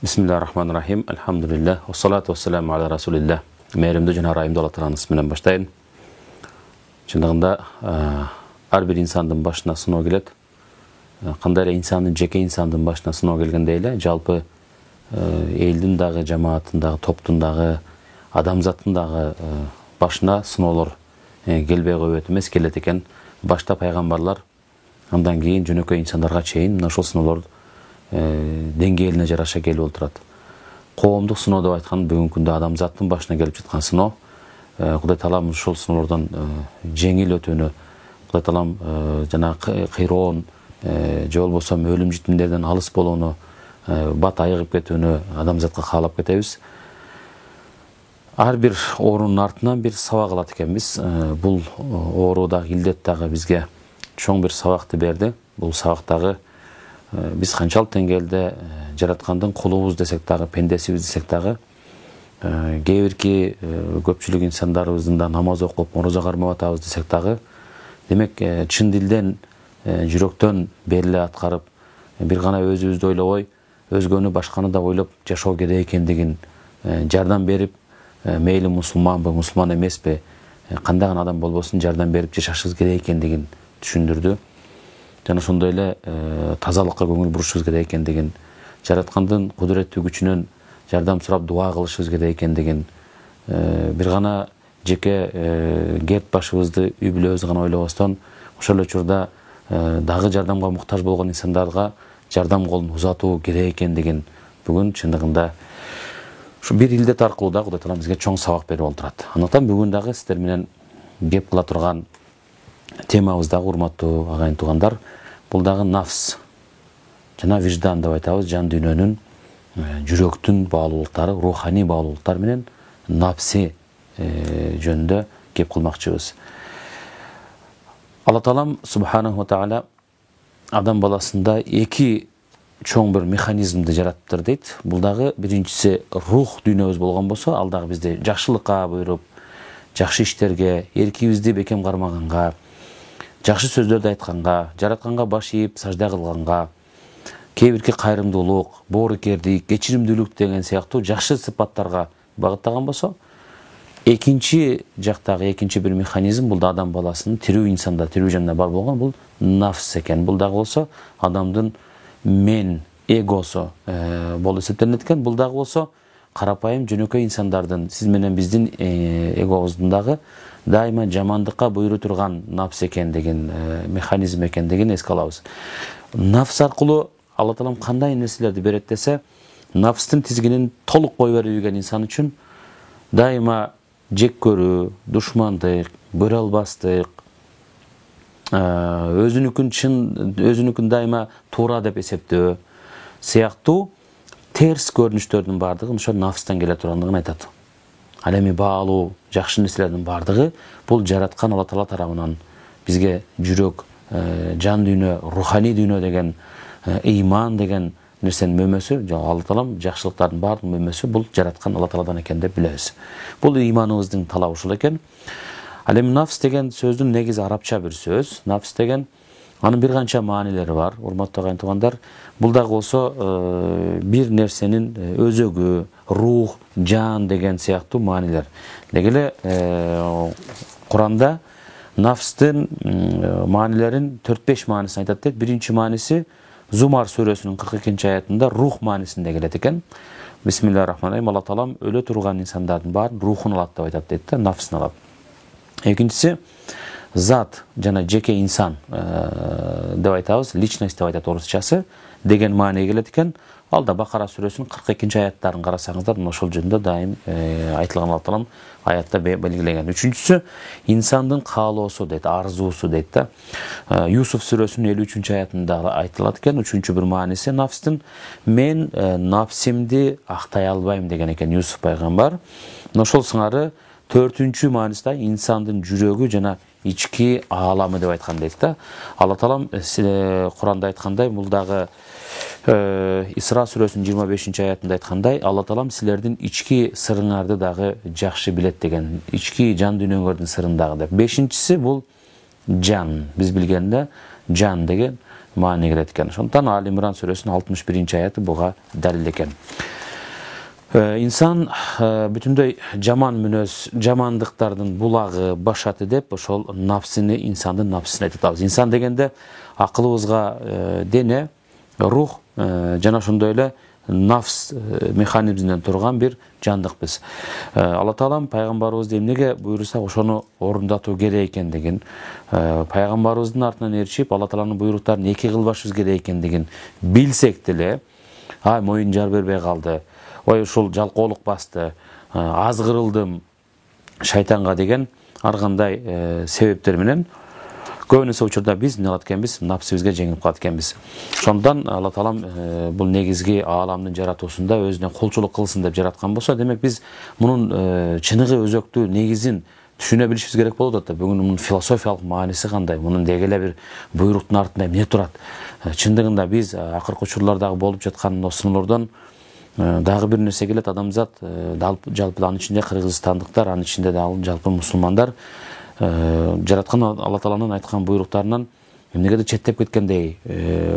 Bismillahirrahmanirrahim. Elhamdülillah. Ve salatu ve selamu ala Resulillah. Meyrimde jana rayımda Allah Teala'nın isminden başlayın. Şundagında her bir insandın başına sınoo gelet. Kandayla insandın, jeke insandın başına sınoo gelgendeyle жалпы elдің дағы, жамааттың дағы, топтың дағы, адамзаттың дағы başına sınoolor gelbey koyup emес, келет экен. Başta пайгамбарлар, андан кийин жөнөкөй insanlarga чейин мына ошол сыноолор деңгээлине жараша келип отурат. Коомдук сыноо деп айткан бүгүнкү күндө адамзаттын башына келип жаткан сыноо. Кудай Таалам ошол сыноолордон жеңил өтүүнү, Кудай Таалам жана кыйроон же болбосо өлүм житимдерден алыс болууну, бат айыгып кетүүнү адамзатка каалап кетебиз. Ар бир оорунун артынан бир сабак алат экенбиз. Бул оору дагы, илдет дагы бизге чоң бир сабакты берди. Бул сабактагы biz канчалык деңгээлде жараткандын кулубуз десек дагы, пендесибиз десек дагы, кээ бирки көпчүлүк инсандарыбыздын да намаз окуп, орозо кармап атабыз десек дагы, демек чын дилден, жүрөктөн бериле аткарып, бир гана өзүбүздү ойлобой, өзгөнү, башканы да ойлоп жашоо керек экендигин жардам берип, мейли мусулманбы, мусулман эмеспи, кандай гана адам болбосун жардам берип жашашыбыз керек экендигин түшүндүрдү. Жана ошондой эле тазалыкка көңүл бурушубуз керек экендигин, жараткандын кудуреттүү күчүнөн жардам сурап дуа кылышыбыз керек экендигин, бир гана жеке кеп башыбызды үй бүлөбүздү гана ойлобостон, ошол эле учурда дагы жардамга муктаж болгон инсандарга жардам колун узатуу керек экендигин бүгүн чындыгында ушу бир илдет аркылуу да Кудай Таалам бизге чоң сабак берип отурат. Андыктан бүгүн дагы сиздер менен кеп кыла турган темабыз дагы, урматтуу агайын туугандар, бул дагы нафс жана виждан деп айтабыз. Жан дүйнөнүн, жүрөктүн баалуулуктары, руханий баалуулуктар менен нафси жөнүндө кеп кылмакчыбыз. Алла Таалам субханаху ва тааля адам баласында эки чоң бир механизмди жараттыр дейт. Бул дагы биринчиси рух дүйнөбүз болгон болсо, ал дагы бизди жакшылыкка буйруп, жакшы иштерге, эркибизди бекем кармаганга, жакшы сөздөрдү айтканга, жаратканга баш ийип сажда кылганга, кээ бирки кайрымдуулук, боорукердик, кечиримдүүлүк деген сыяктуу жакшы сыпаттарга багыттаган болсо, экинчи жактагы экинчи бир механизм бул да адам баласынын тирүү инсанда, тирүү жанда бар болгон бул нафс экен. Бул дагы болсо адамдын мен эгосу болуп эсептелинет экен. Бул дагы болсо карапайым жөнөкөй инсандардын, сиз менен биздин эгобуздун дагы дайыма жамандыкка буйруу турган нафс экендигин, механизм экендигин эске алабыз. Нафс аркылуу Алла Таалам кандай нерселерди берет десе, нафстын тизгинин толук бой берип жүргөн инсан үчүн дайыма жек көрүү, душмандык, көрө албастык, өзүнүкүн дайыма туура деп эсептөө сыяктуу терс көрүнүштөрдүн бардыгы ошо нафстан келе тургандыгын айтат. Ал эми баалуу, жакшы нерселердин бардыгы бул жараткан Алла Таала тарабынан бизге жүрөк, жан дүйнө, руханий дүйнө деген, ыйман деген нерсенин мөмөсү, Алла Таалам жакшылыктардын бардык мөмөсү бул жараткан Алла Тааладан экен деп билебиз. Бул ыйманыбыздын талабы ушул экен. Ал эми нафс деген сөздүн негизи арабча бир сөз. Нафс деген анын бир канча маанилери бар, урматтуу агайын туугандар. Бул дагы болсо бир нерсенин өзөгү, рух, жан деген сыяктуу маанилер. Деги эле Куранда нафстын маанилерин 4-5 маанисин айтат дейт. Биринчи мааниси Зумар сүрөсүнүн 42-нчи аятында рух маанисинде келет экен. Бисмиллахиррахманиррахим. Алла Таалам өлө турган инсандардын баарын рухун алат деп айтат дейт да, нафсын алат. Экинчиси зат жана жеке инсан деп айтабыз, личность деп айтат орусчасы деген маанайга келет экен. Ал да Бакара сүрөсүнүн 42-нчи аяттарын карасаңыздар, ошол жөнүндө дайым айтылган Алла Таалам аятта белгилеген. Үчүнчүсү инсандын каалоосу дейт, арзуусу дейт да. Юсуф сүрөсүнүн 53-нчи аятында айтылат экен. Үчүнчү бир мааниси нафстын мен нафсимди актай албайм деген экен Юсуф пайгамбар. Ошол сыңары 4-үнчү мааниси инсандын жүрөгү жана ички ааламы деп айткан дейт да. Алла Таалам Куранда айткандай, бул дагы Исра сүрөсүнүн 25-нчи аятында айткандай, Алла Таалам силердин ички сырыңарды дагы жакшы билет деген, ички жан дүйнөңөрдүн сырын дагы деп. Бешинчиси бул жан. Биз билгенде жан деген маани келет экен. Ошондуктан Али Имран сүрөсүнүн 61-нчи аяты буга далил экен. İnsan bütünдөй жаман мүнөз, жамандыктардын булагы, башаты деп ошол напсыны, инсандын напсысын айтып атабыз. Инсан дегенде акылыбызга дене, рух жана ошондой эле нафс механизминен турган бир жандык биз. Алла Таалам пайгамбарыбызды эмнеге буйруса ошону орундатуу керек экендигин, пайгамбарыбыздын артынан ээрчип Алла Тааланын буйруктарын эки кылбашыбыз керек экендигин билсек деле, моюн жар бербей калды, ой ушул жалкоолук басты, аз кырылдым шайтанга деген ар кандай себептер менен көбүнесе учурда биз эмне кылат экенбиз, напсыбызга жеңилип калат экенбиз. Ошондон Алла Таалам бул негизги ааламдын жаратуусунда өзүнө кулчулук кылсын деп жараткан болсо, демек биз мунун чыныгы өзөктүү негизин түшүнө билишибиз керек болот да. Бүгүн мунун философиялык мааниси кандай, мунун деги эле бир буйруктун артында эмне турат? Чындыгында биз акыркы учурлардагы болуп жаткан сыноолордон дагы бир нерсе келет. Адамзат жалпы анын ичинде кыргызстандыктар, анын ичинде дагы жалпы мусулмандар жараткан Алла Тааланын айткан буйруктарынан эмнегедир четтеп кеткендей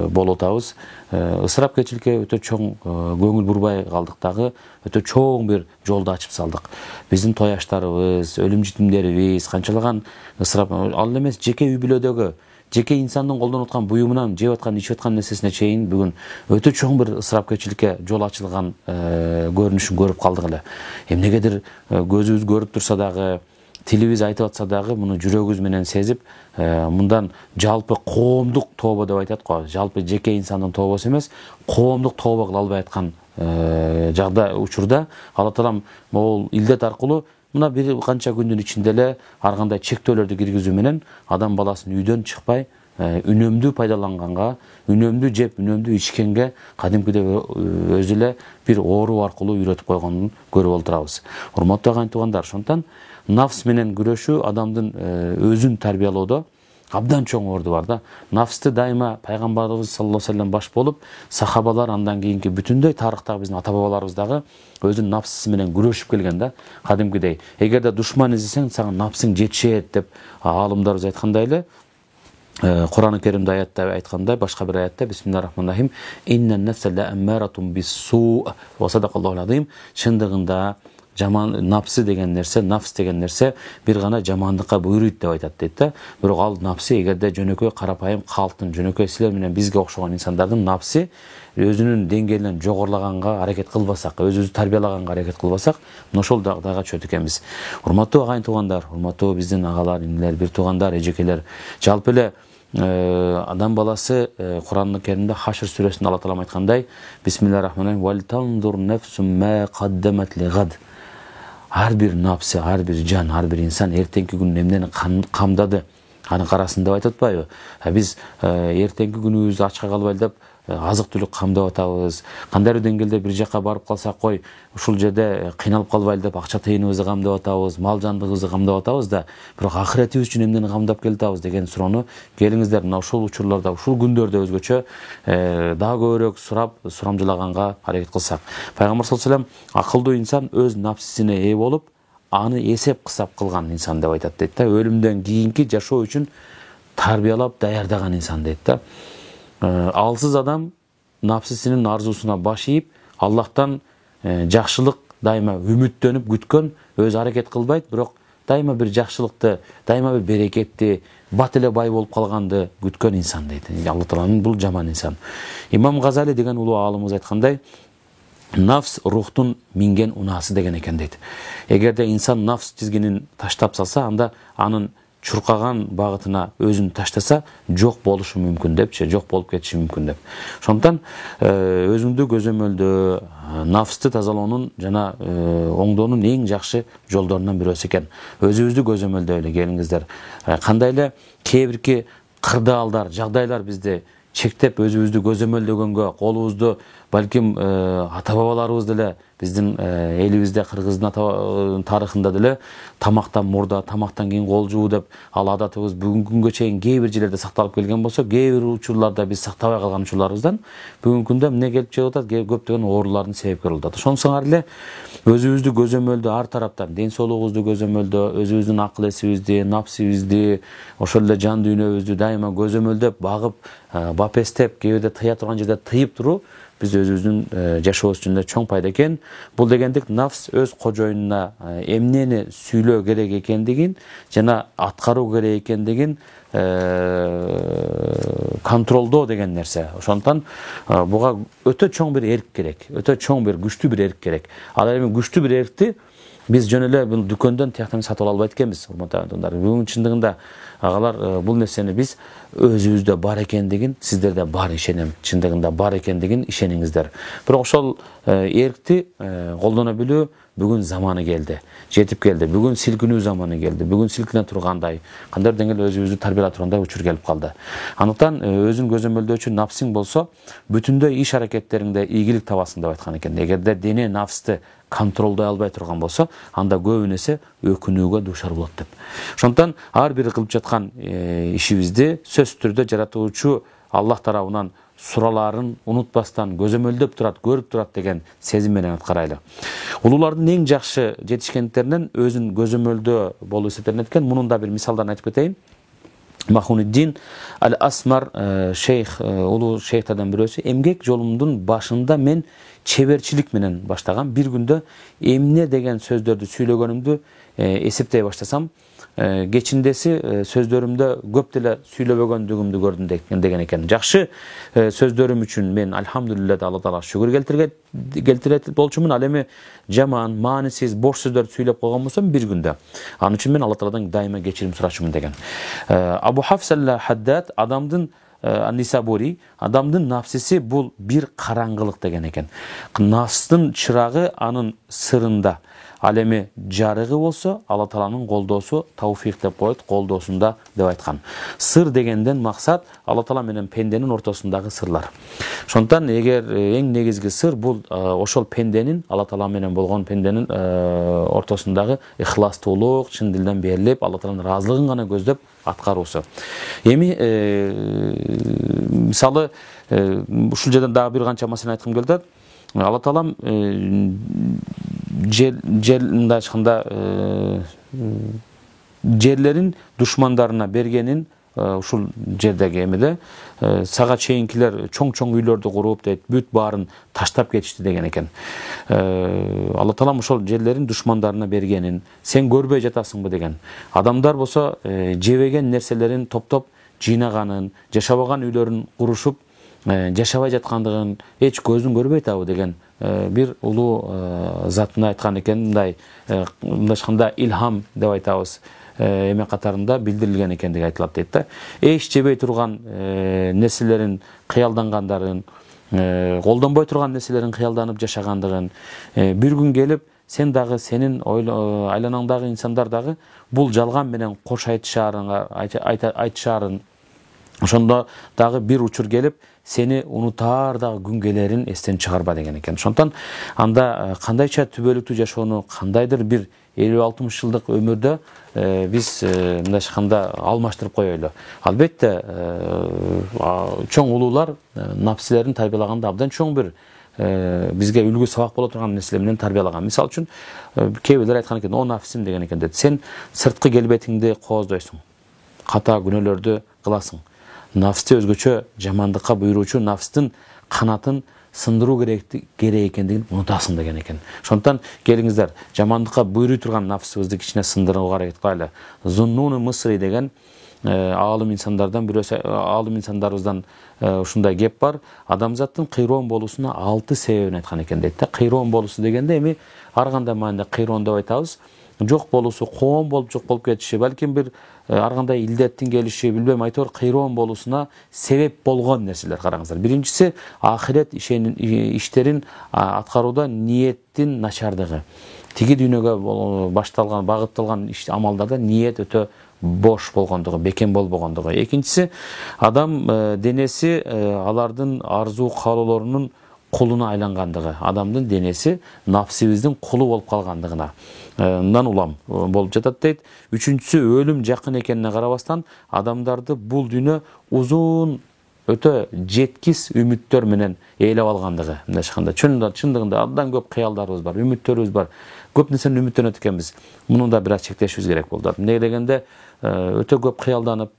болуп атабыз. Ысырапкерчиликке өтө чоң көңүл бурбай калдык дагы, өтө чоң бир жолду ачып салдык. Биздин той аштарыбыз, өлүм житимдерибиз канчалаган ысырап, ал эмес жеке үй бүлөдөгү, жеке инсандын колдонуп аткан буюмунан жеп аткан, ичип аткан нерсесине чейин бүгүн өтө чоң бир ысырапкерчиликке жол ачылган көрүнүшүн көрүп калдык эле. Эмнегедир көзүбүз көрүп турса дагы, тилибиз айтып атса дагы, муну жүрөгүбүз менен сезип, мындан жалпы коомдук тобо деп айтат го. Жалпы жеке инсандын тобосу эмес, коомдук тобо кыла албай аткан жагдай учурда Алла Таалам могул илдет аркылуу мына бир канча күндүн ичинде эле ар кандай чектөөлөрдү киргизүү менен адам баласын үйдөн чыкпай үнөмдүү пайдаланганга, үнөмдүү жеп, үнөмдүү ичкенге кадимкидей өзү эле бир оору аркылуу үйрөтүп койгонун көрүп отурабыз. Урматтуу агайын туугандар, ошондон нафс менен күрөшүү адамдын өзүн тарбиялоодо абдан чоң орду бар да. Нафсты дайыма пайгамбарыбыз саллаллаху алейхи вассалам баш болуп, сахабалар, андан кийинки бүтүндөй тарыхтагы биздин ата бабаларыбыз дагы өзүнүн нафсысы менен күрөшүп келген да. Кадимкидей эгерде душман издесең, сага нафсың жетишет деп аалымдарыбыз айткандай эле, Кур'ан-ы Керимде аятта айткандай, башка бир аятта бисмиллахир-рахманир-рахим, иннен нафса лааммаратун бис-суу ва садакаллахул азим. Чындыгында жаман напсы деген нерсе, нафс деген нерсе бир гана жамандыкка буйруйт деп айтат дейт да. Бирок ал напсы эгерде жөнөкөй карапайым калктын, жөнөкөй силер менен бизге окшогон инсандардын напсы өзүнүн деңгээлинен жогорулаганга аракет кылбасак, өзүбүздү тарбиялаганга аракет кылбасак, мына ошол дагыга чөйт экенбиз. Урматтуу агайын туугандар, урматтуу биздин агалар, инилер, бир туугандар, эжекелер, жалпы эле адам баласы Кур'ан-ы Керимде Хашр сүрөсүндө Алла Таалам айткандай, бисмиллахир-рахманир-рахим, вал танзур нафсум ма каддамат лигад. Ар бир напсы, ар бир жан, ар бир инсан эртеңки күнүн эмнени камдады, аны карасын деп айтып атпайбы? Биз эртеңки күнүбүздү ачка калбайлы деп азык түлүк камдап атабыз. Кандайдыр деңгээлде бир жака барып калсак, кой, ушул жерде кыйналып калбайлы деп акча тыйыныбызды камдап атабыз, мал жандыгыбызды камдап атабыз да, бирок ахиретибиз үчүн эмнени камдап келатабыз деген суроону келиңиздер мына ушул учурларда, ушул күндөрдө өзгөчө дагы көбүрөөк сурамжылаганга аракет кылсак. Пайгамбар саллаллаху алейхи вассалам акылдуу инсан өз напсисине ээ болуп, аны эсеп кысап кылган инсан деп айтат дейт да. Өлүмдөн кийинки жашоо үчүн тарбиялап даярдаган инсан дейт да. Алсыз адам напсысынын арзусуна баш ийип, Аллахтан жакшылык дайыма үмүттөнүп күткөн, өз аракет кылбайт, бирок дайыма бир жакшылыкты, дайыма бир берекетти, бат эле бай болуп калганды күткөн инсан дейт. Алла Тааланын бул жаман инсан. Имам Газали деген улуу аалымыбыз айткандай, нафс рухтун минген унаасы деген экен дейт. Эгерде инсан нафс тизгинин таштап салса, анда анын чуркаган багытына өзүн таштаса, жок болушу мүмкүн депчи, жок болуп кетиши мүмкүн деп. Ошондон өзүңдү көзөмөлдөө, нафсты тазалоонун жана оңдоонун эң жакшы жолдорунан бирөөсү экен. Өзүбүздү көзөмөлдөйлү келиңиздер. Кандай эле кээ бирки кырдаалдар, жагдайлар бизди чектеп өзүбүздү көзөмөлдөгөнгө, колубузду балким ата бабаларыбыз деле биздин элибизде, кыргыздын тарыхында деле тамактан мурда, тамактан кийин кол жуу деп ал адатыбыз бүгүнкү күнгө чейин кээ бир жерлерде сакталып келген болсо, кээ бир учурларда биз сактабай калган учурларыбыздан бүгүнкү күндө эмне келип чыгып атат? Көптөгөн оорулардын себепкери болуп атат. Ошонусуңар эле өзүбүздү көзөмөлдөө ар тараптан, ден соолугубузду көзөмөлдөө, өзүбүздүн акыл эсибизди, напсыбызды, ошол эле жан дүйнөбүздү дайыма көзөмөлдөп, багып, бапестеп, кээ бирде тыя турган жерде тыйып туруу biz özümüzdün жашообуз үчүн да чоң пайда экен. Бул дегендик нафс өз кожоюнуна эмнени сүйлөө керек экендигин жана аткаруу керек экендигин контролдоо деген нерсе. Ошондуктан буга өтө чоң бир эрк керек, өтө чоң бир күчтүү бир эрк керек. Ал эми күчтүү бир эркти biz жөн эле бул дүкөндөн тияктан сатып ала албайт экенбиз, урматтуу агайындар. Бүгүн чындыгында агалар бул нерсени биз өзүбүздө бар экендигин, сиздерде бар ишенем, чындыгында бар экендигин ишениңиздер. Бирок ошол эркти колдоно билүү бүгүн заманы келди, жетип келди. Бүгүн силкинүү заманы келди. Бүгүн силкине тургандай, кандай деңгээлде өзүбүздү тарбиялап тургандай учур келип калды. Андыктан өзүң көзөмөлдөөчү нафсиң болсо, бүтүндөй иш аракеттериңде ийгилик табасың деп айткан экен. Эгерде дене нафсты контролдой албай турган болсо, анда көбүн эсе өкүнүүгө дуушар болот деп. Ошондуктан ар бир кылып жаткан ишибизди сөзсүз түрдө жаратуучу Аллах тарабынан сураларын унутпастан көзөмөлдөп турат, көрүп турат деген сезим менен аткарайлы. Улуулардын эң жакшы жетишкендиктеринен өзүн көзөмөлдөө болуу эсептелет экен. Мунун да бир мисалдарын айтып кетейин. Махуниддин Ал-Асмар шейх, улуу шейхтерден бирөөсү, эмгек жолумдун башында мен чеберчилик менен баштагам. Бир күндө эмне деген сөздөрдү сүйлөгөнүмдү эсептей баштасам, кечиндеси сөздөрүмдө көп деле сүйлөбөгөндүгүмдү көрдүм деген экен. Жакшы сөздөрүм үчүн мен альхамдулилля Алла Таалага шүгүр келтирет болчумун. Ал эми жаман, маанисиз, бош сөздөрдү сүйлөп койгон болсом бир күндө, анын үчүн мен Алла Тааладан дайыма кечирим сурачумун деген. Абу Хафс аль-Хаддад адамдын Нисабури, адамдын нафсиси бул бир караңгылык деген экен. Нафстын чырагы анын сырында. Ал эми жарыгы болсо, Алла Тааланын колдоосу, тауфик деп коет, колдоосунда деп айткан. Сыр дегенден максат Алла Таала менен пенденин ортосундагы сырлар. Ошондуктан эгер эң негизги сыр бул ошол пенденин, Алла Таала менен болгон пенденин ортосундагы ихластуулук, чын дилден берилип, Алла Тааланын ыраазылыгын гана көздөп аткаруусу. Эми мисалы ушул жерден дагы бир канча маселени айткым келди. Алла Таалам мындай айтканда жерлерин душмандарына бергенин ушул жердеги эмеде сага чейинкилер чоң-чоң үйлөрдү куруп дейт, бүт баарын таштап кетишти деген экен. Алла Таалам ошол жерлерин душмандарына бергенин сен көрбөй жатасыңбы деген. Адамдар болсо жебеген нерселерин топтоп жыйнаганын, жашабаган үйлөрүн курушуп жашабай жаткандыгын эч көзүң көрбөй атабы деген бир улуу затына айткан экен. Мындай айтканда илхам деп айтабыз, эме катарында билдирилген экендиги айтылат дейт да. Эч жебей турган нерселерин кыялдангандарын, колдонбой турган нерселерин кыялданып жашагандыгын бир күн келип сен дагы, сенин айланаңдагы инсандар дагы бул жалган менен кош айтышаарын, ошондо дагы бир учур келип сени унутаар дагы күн келерин эстен чыгарба деген экен. Ошондуктан анда кандайча түбөлүктүү жашоону, кандайдыр бир 50-60 жылдык өмүрдө биз мындай айтканда алмаштырып коелу. Албетте чоң улуулар нафсилерин тарбиялаганда абдан чоң бир бизге үлгү сабак боло турган нерселер менен тарбиялаган. Мисалы үчүн кээ бирлер айткан экен, "О нафсим" деген экен дейт. Сен сырткы келбетиңди кооздойсуң, ката күнөөлөрдү кыласың. Нафсты өзгөчө жамандыкка буйруучу нафстын канатын сындыруу керек экендигин унутасың деген экен. Ошондуктан келиңиздер, жамандыкка буйруй турган нафсыбызды кичине сындырууга аракет кылайлы. Зуннун Мысри деген аалым инсандардан бирөөсү, аалым инсандарыбыздан ушундай кеп бар. Адамзаттын кыйроон болуусуна 6 себебин айткан экен дейт да. Кыйроон болуусу дегенде эми ар кандай маанидә кыйроон деп айтабыз. Жок болуусу, коом болуп жок болуп кетиши, балким бир ар кандай илдеттин келиши, билбейм, айтор кыйроон болуусуна себеп болгон нерселер караңыздар. Биринчиси ахирет иштерин аткарууда ниеттин начардыгы. Тиги дүйнөгө башталган, багытталган амалдарда ниет өтө бош болгондугу, бекем болбогондугу. Экинчиси адам денеси алардын арзуу каалоолорунун кулуна айлангандыгы. Адамдын денеси нафсибиздин кулу болуп калгандыгына мындан улам болуп жатат дейт. Үчүнчүсү өлүм жакын экенине карабастан адамдарды бул дүйнө узун өтө жеткис үмүттөр менен ээлеп алгандыгы, мындай айтканда чындыгында абдан көп кыялдарыбыз бар, үмүттөрүбүз бар. Көп нерсени үмүттөнөт экенбиз. Муну да бир аз чектешибиз керек болду. Эмне дегенде өтө көп кыялданып,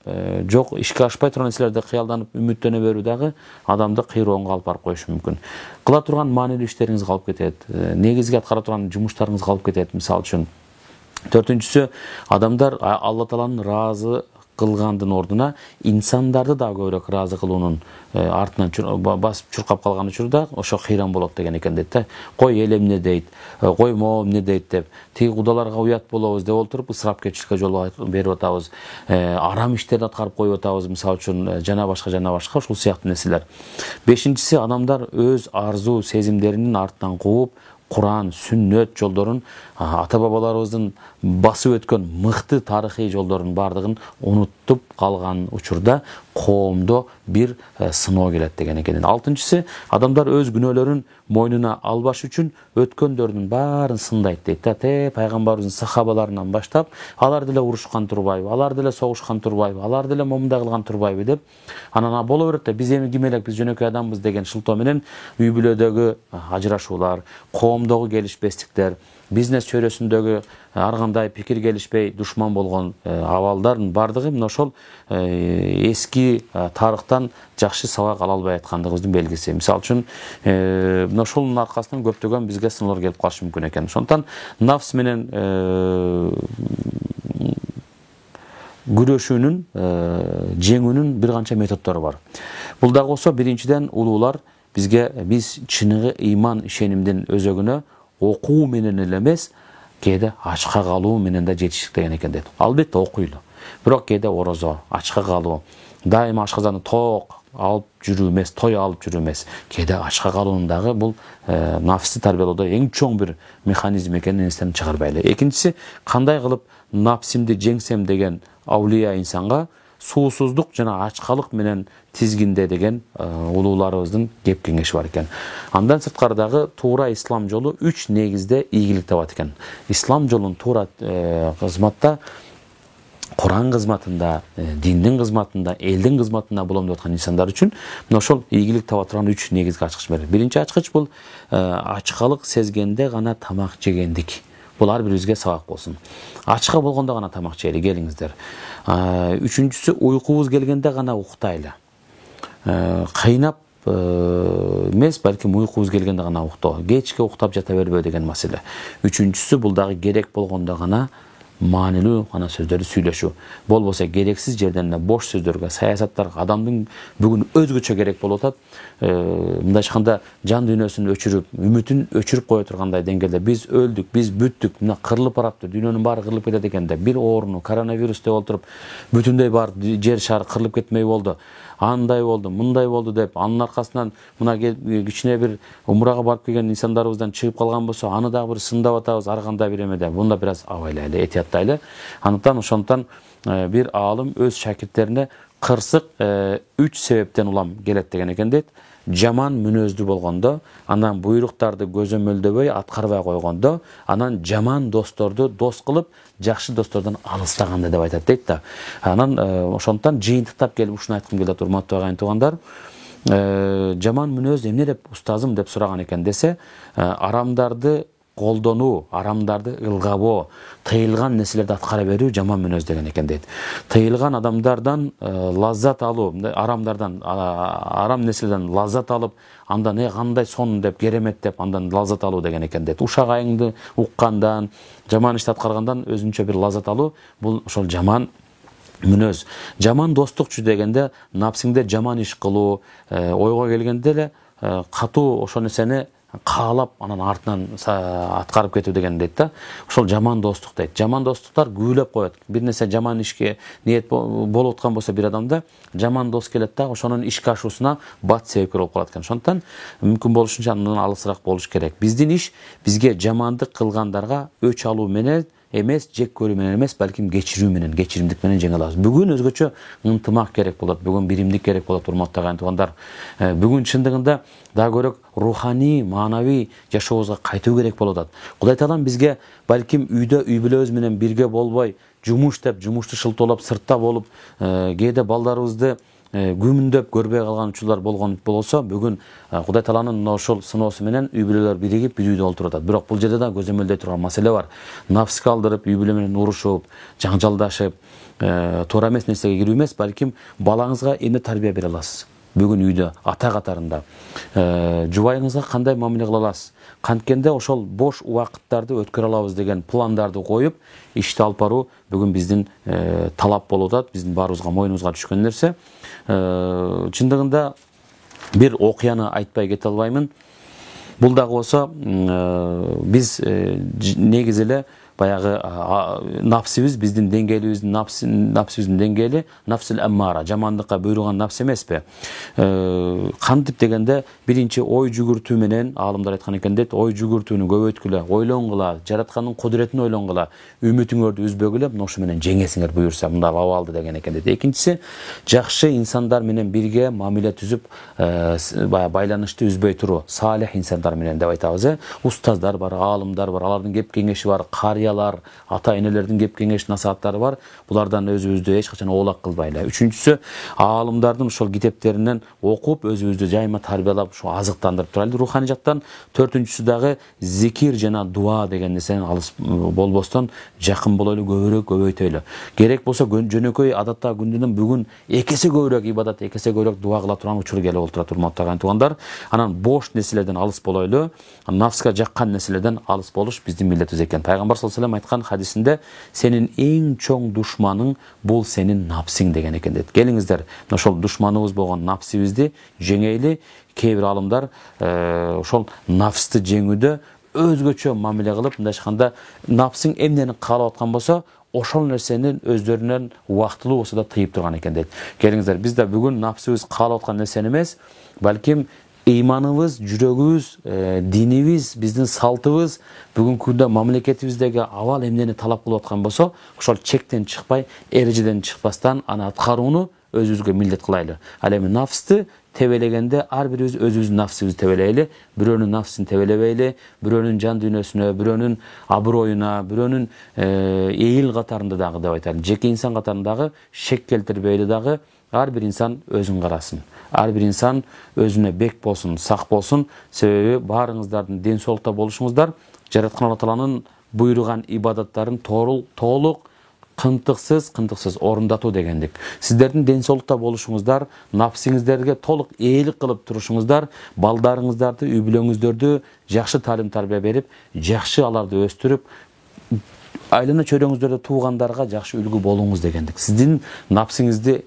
жок ишке ашпай турган нерселерде кыялданып үмүттөнө берүү дагы адамды кыйроонго алып барып коюшу мүмкүн. Кыла турган маанилүү иштериңиз калып кетет, негизги аткара турган жумуштарыңыз калып кетет. Мисалы үчүн, төртүнчүсү, адамдар Алла Тааланын ыраазы кылгандын ордуна инсандарды да көбүрөөк ыраазы кылуунун артынан басып чуркап калган учурда ошо кыйран болот деген экен дейт да. Кой эл эмне дейт, кой могу эмне дейт деп, тиги кудаларга уят болобуз деп отуруп ысырапкерчиликке жол берип атабыз, арам иштерди аткарып коюп атабыз, мисалы үчүн жана башка ушул сыяктуу нерселер. Бешинчиси, адамдар өз арзуу сезимдеринин артынан кууп, Куран, сүннөт жолдорун, ата-бабаларыбыздын басып өткөн мыкты тарыхый жолдордун бардыгын унутуп калган учурда коомдо бир сыноо келет деген экен. Алтынчысы, адамдар өз күнөөлөрүн мойнуна албаш үчүн өткөндөрдүн баарын сындайт дейт да. Пайгамбарыбыздын сахабаларынан баштап, алар деле урушкан турбайбы, алар деле согушкан турбайбы, алар деле момундай кылган турбайбы деп, анан боло берет да, биз эми ким элек, биз жөнөкөй адамбыз деген шылтоо менен үй бүлөдөгү ажырашуулар, коомдогу келишпестиктер, бизнес чөйрөсүндөгү ар кандай пикир келишпей душман болгон абалдардын бардыгы мына ошол эски тарыхтан жакшы сабак ала албай аткандыгыбыздын белгиси. Мисалы үчүн, мына ошонун аркасынан көптөгөн бизге сыноолор келип калышы мүмкүн экен. Ошондуктан нафс менен күрөшүүнүн, жеңүүнүн бир канча методдору бар. Бул дагы болсо, биринчиден, улуулар бизге биз чыныгы ыйман ишенимдин өзөгүнө окуу менен эле эмес, кээде ачка калуу менен да жетиштик деген экен дейт. Албетте окуйлу. Бирок кээде орозо, ачка калуу, дайыма ашказаны тоок алып жүрүү эмес, той алып жүрүү эмес, кээде ачка калуунун дагы бул нафсты тарбиялоодо эң чоң бир механизм экенин эстен чыгарбайлы. Экинчиси, кандай кылып нафсимди жеңсем деген аулия инсанга суусуздук жана ачкалык менен тизгинде деген улууларыбыздын кеп кеңеши бар экен. Андан сырткары дагы туура ислам жолу 3 негизде ийгилик табат экен. Ислам жолун туура кызматта, Куран кызматында, диндин кызматында, элдин кызматында болом деп аткан инсандар үчүн мына ошол ийгилик таба турган 3 негизги ачкыч бар. Биринчи ачкыч бул ачкалык сезгенде гана тамак жегендик. Бул ар бирибизге сабак болсун. Ачка болгондо гана тамак жейли, келиңиздер. Үчүнчүсү, уйкубуз келгенде гана уктайлы. Кыйнап эмес, балким уйкубуз келгенде гана уктоо. Кечке уктап жата бербөө деген маселе. Үчүнчүсү, бул дагы керек болгондо гана маанилүү гана сөздөрдү сүйлөшүү. Болбосо керексиз жерден эле бош сөздөргө, саясаттарга адамдын бүгүн өзгөчө керек болуп атат. Мындай айтканда, жан дүйнөсүн өчүрүп, үмүтүн өчүрүп кое тургандай деңгээлде биз өлдүк, биз бүттүк, мына кырылып бараптыр, дүйнөнүн баары кырылып кетет экен деп, бир ооруну, коронавирус деп отуруп, бүтүндөй бар жер шары кырылып кетмей болду. Андай болду, мындай болду деп, анын аркасынан мына кичине бир умрага барып келген инсандарыбыздан чыгып калган болсо, аны дагы бир сындап атабыз, ар кандай бир эмеде. Бунда бир аз абайлайлы, этияттайлы. Ошондуктан бир аалым өз шакирттерине кырсык 3 себептен улам келет деген экен дейт. Жаман мүнөздүү болгондо, анан буйруктарды көзөмөлдөбөй аткарбай койгондо, анан жаман досторду дос кылып, жакшы достордон алыстаганда деп айтат дейт да. Анан ошондуктан жыйынтыктап келип ушуну айткым келет, урматтуу агайын туугандар. Жаман мүнөз эмне деп устазым деп сураган экен десе, арамдарды колдонуу, арамдарды ылгабоо, тыйылган нерселерди аткара берүү жаман мүнөз деген экен дейт. Тыйылган адамдардан лаззат алуу, арамдардан, арам нерселерден лаззат алып, андан кандай сон деп, керемет деп, андан лаззат алуу деген экен дейт. Ушак айыңды уккандан, жаман ишти аткаргандан өзүнчө бир лаззат алуу, бул ошол жаман мүнөз. Жаман достукчу дегенде, напсиңде жаман иш кылуу, ойго келгенде эле катуу ошол нерсени каалап, анан артынан аткарып кетүү деген дейт да. Ошол жаман достук дейт. Жаман достуктар күбөлөп коет. Бир нерсе жаман ишке ниет болуп аткан болсо бир адамда, жаман дос келет да, ошонун ишке ашуусуна бат себепкер болуп калат экен. Ошондуктан мүмкүн болушунча андан алысыраак болуш керек. Биздин иш бизге жамандык кылгандарга өч алуу менен эмес, жек көрүү менен эмес, балким кечирүү менен, кечиримдик менен жеңе алабыз. Бүгүн өзгөчө ынтымак керек болот, бүгүн биримдик керек болот, урматтуу агайын туугандар. Бүгүн чындыгында дагы көрөк руханий, маанавий жашообузга кайтуу керек болуп атат. Кудай Таалам бизге балким үйдө үй бүлөбүз менен бирге болбой, жумуш деп, жумушту шылтоолап, сыртта болуп, кээде балдарыбызды күмүндөп көрбөй калган учурлар болгон болсо, бүгүн Кудай Тааланын ошол сыноосу менен үй бүлөлөр биригип бир үйдө отуруп атат. Бирок бул жерде да көзөмөлдөй турган маселе бар. Нафске алдырып, үй бүлө менен урушуп, жаңжалдашып, туура эмес нерсеге кирүү эмес, балким балаңызга эмне тарбия бере аласыз? Бүгүн үйдө ата катарында жубайыңызга кандай мамиле кыла аласыз? Канткенде ошол бош убакыттарды өткөрө алабыз деген пландарды коюп, ишти алып баруу бүгүн биздин талап болуп атат, биздин баарыбызга мойнубузга түшкөн нерсе. Чындыгында бир окуяны айтпай кете албаймын. Бул дагы болсо биз негизи эле баягы нафсибиз, биздин деңгээлибиздин нафсибиздин деңгээли нафсил аммара, жамандыкка буйруган нафс эмеспи? Кантип дегенде, биринчи ой жүгүртүү менен, аалымдар айткан экен дейт, ой жүгүртүүнү көбөйткүлө, ойлонгула, жараткандын кудуретин ойлонгула, үмүтүңөрдү үзбөгүлө, ошо менен жеңесиңер буюрса, мында абалды деген экен дейт. Экинчиси, жакшы инсандар менен бирге мамиле түзүп, байланышты үзбөй туруу, салих инсандар менен деп айтабыз. Устаздар бар, аалымдар бар, алардын кеп кеңеши бар, ата энелердин кеп кеңеш насааттары бар. Булардан өзүбүздү эч качан оолак кылбайлы. Үчүнчүсү, аалымдардын ошол китептеринен окуп, өзүбүздү жайма тарбиялап, ошо азыктандырып турайлы руханий жактан. Төртүнчүсү дагы зикир жана дуа деген нерсенен алыс болбостон жакын болойлу, көбүрөөк көбөйтөйлү. Керек болсо жөнөкөй адатта күндүнөн бүгүн экесе көбүрөөк ибадат, экесе көбүрөөк дуа кыла турган учур келип отурат, урматтуу туугандар. Анан бош нерселерден алыс болойлу, нафска жаккан нерселерден алыс болуш биздин милдетибиз экен. Пайгамбар саллаллаху алейхи ва саллям айткан хадисинде, сенин эң чоң душманың бул сенин нафсиң деген экен дейт. Келиңиздер, ошол душманыбыз болгон нафсибизди жеңейли. Кээ бир аалымдар ошол нафсты жеңүүдө өзгөчө мамиле кылып, мындай айтканда, нафсың эмнени каалап аткан болсо, ошол нерсени өздөрүнөн убактылуу болсо да тыйып турган экен дейт. Келиңиздер, биз да бүгүн нафсыбыз каалап аткан нерсени эмес, балким ыйманыбыз, жүрөгүбүз, динибиз, биздин салтыбыз, бүгүнкү күндө мамлекетибиздеги абал эмнени талап кылып аткан болсо, ошол чектен чыкпай, эрежеден чыкпастан аны аткарууну өзүбүзгө милдет кылайлы. Ал эми нафсты тебелегенде ар бирибиз өзүбүздүн нафсыбызды тебелейли, бирөөнүн нафсын тебелебейли, бирөөнүн жан дүйнөсүнө, бирөөнүн аброюна, бирөөнүн эйил катарында дагы деп айтайлы, жеке инсан катарындагы шек келтирбейли дагы. Ар бир инсан өзүн карасын. Ар бир инсан өзүнө бек болсун, сак болсун. Себеби баарыңыздардын ден соолукта болушуңуздар жараткан Алла Тааланын буйруган ибадаттарын толук кынтыксыз орундатуу дегендик. Сиздердин ден соолукта болушуңуздар, нафсиңиздерге толук ээлик кылып турушуңуздар, балдарыңыздарды, үй бүлөңүздөрдү жакшы таалим тарбия берип, жакшы аларды өстүрүп, айлана чөйрөңүздөрдө туугандарга жакшы үлгү болуңуз дегендик. Сиздин нафсиңизди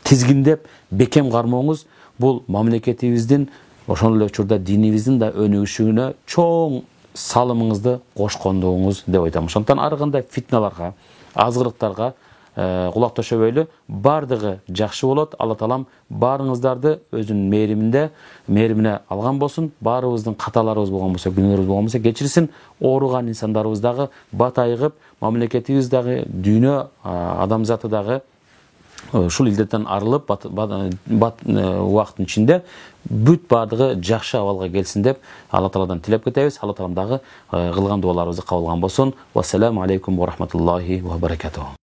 тизгиндеп, бекем кармооңуз бул мамлекетибиздин, ошол эле учурда динибиздин да өнүгүшүнө чоң салымыңызды кошкондугуңуз деп айтам. Ошондон ар кандай фитналарга, азгырыктарга кулак төшөбөйлү, бардыгы жакшы болот. Алла Таалам баарыңыздарды өзүнүн мээримине алган болсун. Баарыбыздын каталарыбыз болгон болсо, күнөөлөрүбүз болгон болсо кечирсин. Ооруган инсандарыбыз дагы батайыгып, мамлекетибиз дагы, дүйнө адамзаты дагы ушул илдеттен арылып, убакыттын ичинде бүт бардыгы жакшы абалга келсин деп Алла Тааладан тилеп кетебиз. Алла Таалам дагы кылган дуаларыбызды кабыл алган болсун. Вассаламу алейкум ва рахматуллахи ва баракатуху.